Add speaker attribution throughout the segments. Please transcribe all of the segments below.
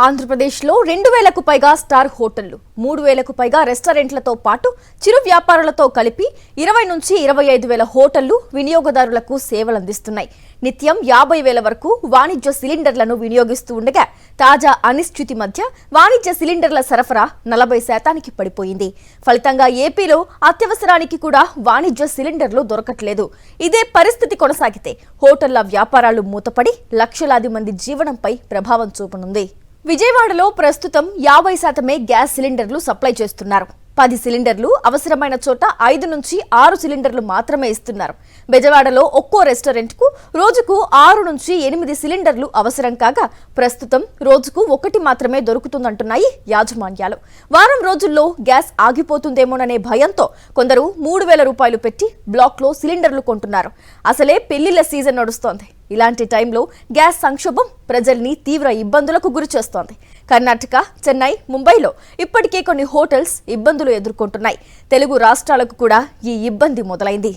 Speaker 1: ఆంధ్రప్రదేశ్లో 2000కు పైగా స్టార్ హోటళ్లు, 3000కు పైగా రెస్టారెంట్లతో పాటు చిరు వ్యాపారులతో కలిపి 20 నుంచి 25,000 హోటళ్లు వినియోగదారులకు సేవలందిస్తున్నాయి. నిత్యం 50,000 వరకు వాణిజ్య సిలిండర్లను వినియోగిస్తూ ఉండగా తాజా అనిశ్చితి మధ్య వాణిజ్య సిలిండర్ల సరఫరా 40% పడిపోయింది. ఫలితంగా ఏపీలో అత్యవసరానికి కూడా వాణిజ్య సిలిండర్లు దొరకట్లేదు. ఇదే పరిస్థితి కొనసాగితే హోటళ్ల వ్యాపారాలు మూతపడి లక్షలాది మంది జీవనంపై ప్రభావం చూపనుంది. విజయవాడలో ప్రస్తుతం 50% గ్యాస్ సిలిండర్లు సప్లై చేస్తున్నారు. 10 సిలిండర్లు అవసరమైన చోట 5 నుంచి 6 సిలిండర్లు మాత్రమే ఇస్తున్నారు. బెజవాడలో ఒక్కో రెస్టారెంట్కు రోజుకు 6 నుంచి 8 సిలిండర్లు అవసరం కాగా ప్రస్తుతం రోజుకు 1 మాత్రమే దొరుకుతుందంటున్నాయి యాజమాన్యాలు. వారం రోజుల్లో గ్యాస్ ఆగిపోతుందేమోననే భయంతో కొందరు 3,000 రూపాయలు పెట్టి బ్లాక్లో సిలిండర్లు కొంటున్నారు. అసలే పెళ్లిళ్ల సీజన్ నడుస్తోంది. ఇలాంటి టైంలో గ్యాస్ సంక్షోభం ప్రజల్ని తీవ్ర ఇబ్బందులకు గురిచేస్తోంది. కర్ణాటక, చెన్నై, ముంబైలో ఇప్పటికే కొన్ని హోటల్స్ ఇబ్బందులు ఎదుర్కొంటున్నాయి. తెలుగు రాష్ట్రాలకు కూడా ఈ ఇబ్బంది మొదలైంది.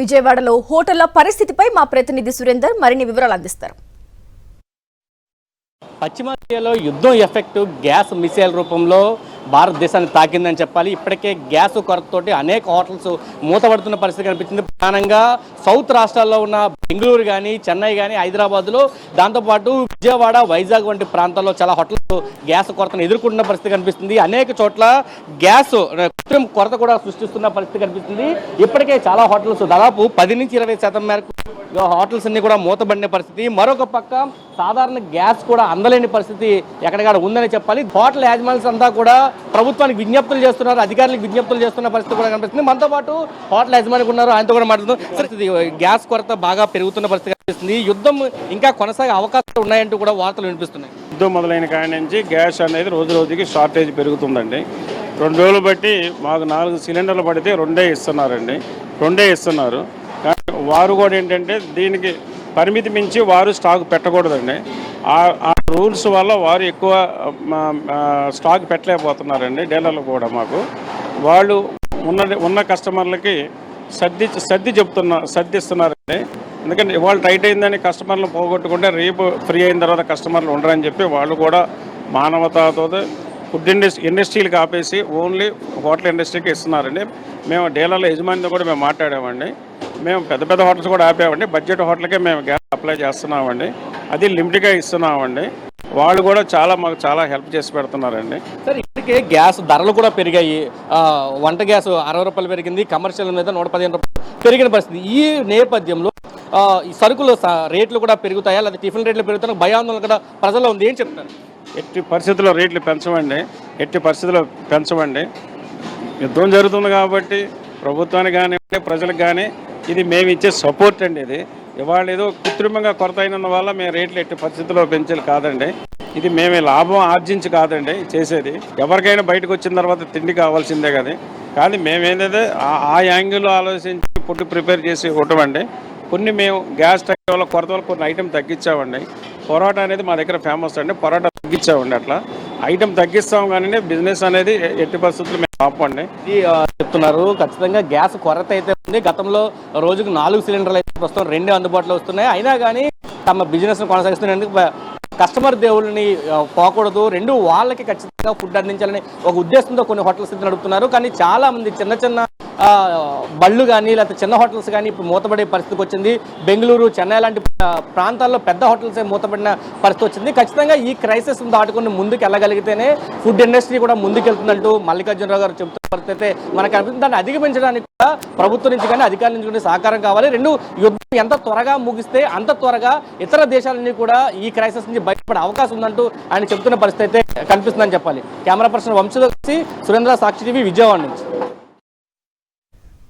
Speaker 1: విజయవాడలో హోటళ్ల పరిస్థితిపై మా ప్రతినిధి సురేందర్ మరిన్ని వివరాలు అందిస్తారు.
Speaker 2: పశ్చిమాసియాలో యుద్ధం ఎఫెక్ట్ గ్యాస్ మిసైల్ రూపంలో భారతదేశాన్ని తాకిందని చెప్పాలి. ఇప్పటికే గ్యాస్ కొరతతోటి అనేక హోటల్స్ మూతపడుతున్న పరిస్థితి కనిపించింది. ప్రధానంగా సౌత్ రాష్ట్రాల్లో ఉన్న బెంగళూరు కానీ, చెన్నై కానీ, హైదరాబాద్లో, దాంతోపాటు విజయవాడ, వైజాగ్ వంటి ప్రాంతాల్లో చాలా హోటల్స్ గ్యాస్ కొరతను ఎదుర్కొంటున్న పరిస్థితి కనిపిస్తుంది. అనేక చోట్ల గ్యాస్ కృత్రిమ కొరత కూడా సృష్టిస్తున్న పరిస్థితి కనిపిస్తుంది. ఇప్పటికే చాలా హోటల్స్ దాదాపు 10 నుంచి 20% మేరకు హోటల్స్ అన్ని కూడా మూతబడిన పరిస్థితి. మరొక పక్క సాధారణ గ్యాస్ కూడా అందలేని పరిస్థితి ఎక్కడికాడ ఉందని చెప్పాలి. హోటల్ యాజమాన్యాలు అంతా కూడా ప్రభుత్వానికి విజ్ఞప్తులు చేస్తున్నారు, అధికారులకు విజ్ఞప్తులు చేస్తున్న పరిస్థితి కూడా కనిపిస్తుంది. మనతో పాటు హోటల్ యజమానికి ఉన్నారు, ఆయనతో కూడా మాట్లాడుతున్నాం. గ్యాస్ కొరత బాగా పెరుగుతున్న పరిస్థితి కనిపిస్తుంది. యుద్ధం ఇంకా కొనసాగే అవకాశాలు ఉన్నాయంటూ కూడా వార్తలు వినిపిస్తున్నాయి.
Speaker 3: యుద్ధం మొదలైన కాడి నుంచి గ్యాస్ అనేది రోజు రోజుకి షార్టేజ్ పెరుగుతుందండి. 2 రోజులు బట్టి మాకు 4 సిలిండర్లు పడితే 2 ఇస్తున్నారు. కానీ వారు కూడా ఏంటంటే దీనికి పరిమితి మించి వారు స్టాక్ పెట్టకూడదండి. ఆ రూల్స్ వల్ల వారు ఎక్కువ స్టాక్ పెట్టలేకపోతున్నారండి. డీలర్లు కూడా మాకు వాళ్ళు ఉన్న కస్టమర్లకి సర్దిస్తున్నారండి. ఎందుకంటే ఇవాళ టైట్ అయిందని కస్టమర్లు పోగొట్టుకుంటే రేపు ఫ్రీ అయిన తర్వాత కస్టమర్లు ఉండరని చెప్పి వాళ్ళు కూడా మానవతాతో ఫుడ్ ఇండస్ట్రీలకు ఆపేసి ఓన్లీ హోటల్ ఇండస్ట్రీకి ఇస్తున్నారండి. మేము డీలర్ల యజమానితో కూడా మేము మాట్లాడామండి. మేము పెద్ద హోటల్స్ కూడా ఆపామండి. బడ్జెట్ హోటల్కే మేము గ్యాస్ అప్లై చేస్తున్నామండి. అది లిమిట్గా ఇస్తున్నామండి. వాళ్ళు కూడా మాకు చాలా హెల్ప్ చేసి పెడుతున్నారండి.
Speaker 2: సార్, ఇప్పటికే గ్యాస్ ధరలు కూడా పెరిగాయి. వంట గ్యాస్ 60 రూపాయలు పెరిగింది, కమర్షియల్ మీద 115 రూపాయలు పెరిగిన పరిస్థితి. ఈ నేపథ్యంలో ఈ సరుకులు రేట్లు కూడా పెరుగుతాయా, లేదా టిఫిన్ రేట్లు పెరుగుతాయో భయాందోళన కూడా ప్రజల్లో ఉంది. ఏం చెప్తారు?
Speaker 3: ఎట్టి పరిస్థితుల్లో రేట్లు పెంచమండి. యుద్ధం జరుగుతుంది కాబట్టి ప్రభుత్వానికి కానీ ప్రజలకు కానీ ఇది మేము ఇచ్చే సపోర్ట్ అండి. ఇది ఇవాళ ఏదో కృత్రిమంగా కొరత అయినందు వల్ల మేము రేట్లు ఎట్టి పరిస్థితుల్లో పెంచాలి కాదండి. ఇది మేమే లాభం ఆర్జించి కాదండి చేసేది. ఎవరికైనా బయటకు వచ్చిన తర్వాత తిండి కావాల్సిందే కదా. కానీ మేమేంటంటే ఆ యాంగిల్లో ఆలోచించి ఫుడ్ ప్రిపేర్ చేసి ఇవ్వటమండి. కొన్ని మేము గ్యాస్ వల్ల కొరత వల్ల కొన్ని ఐటెం తగ్గించామండి. పొరాటా అనేది మా దగ్గర ఫేమస్ అండి. పొరాటా తగ్గించామండి. అట్లా ఐటెం తగ్గిస్తాం కానీ బిజినెస్ అనేది ఎట్టి పరిస్థితుల్లో మేము ఆపండి
Speaker 2: చెప్తున్నారు. ఖచ్చితంగా గ్యాస్ కొరత అయితే ఉంది. గతంలో రోజుకు 4 సిలిండర్లు అయితే ప్రస్తుతం 2 అందుబాటులో వస్తున్నాయి. అయినా కానీ తమ బిజినెస్ను కొనసాగిస్తున్నందుకు కస్టమర్ దేవుళ్ళని పోకూడదు, 2 వాళ్ళకి ఖచ్చితంగా ఫుడ్ అందించాలని ఒక ఉద్దేశంతో కొన్ని హోటల్స్ నడుపుతున్నారు. కానీ చాలామంది చిన్న బళ్ళు కానీ లేకపోతే చిన్న హోటల్స్ కానీ ఇప్పుడు మూతపడే పరిస్థితికి వచ్చింది. బెంగళూరు, చెన్నై లాంటి ప్రాంతాల్లో పెద్ద హోటల్సే మూతపడిన పరిస్థితి వచ్చింది. ఖచ్చితంగా ఈ క్రైసిస్ దాటుకుని ముందుకు వెళ్ళగలిగితేనే ఫుడ్ ఇండస్ట్రీ కూడా ముందుకెళ్తుందంటూ మల్లికార్జునరావు గారు చెబుతున్న పరిస్థితి మనకు అనిపిస్తుంది. దాన్ని అధిగమించడానికి కూడా ప్రభుత్వం నుంచి కానీ అధికారుల నుంచి కూడా సహకారం కావాలి. యుద్ధం ఎంత త్వరగా ముగిస్తే అంత త్వరగా ఇతర దేశాలన్నీ కూడా ఈ క్రైసిస్ నుంచి బయటపడే అవకాశం ఉందంటూ ఆయన చెబుతున్న పరిస్థితి అయితే కనిపిస్తుందని చెప్పాలి. కెమెరా పర్సన్ వంశీతో కలిసి సురేంద్ర, సాక్షి టీవీ, విజయవాడ నుంచి.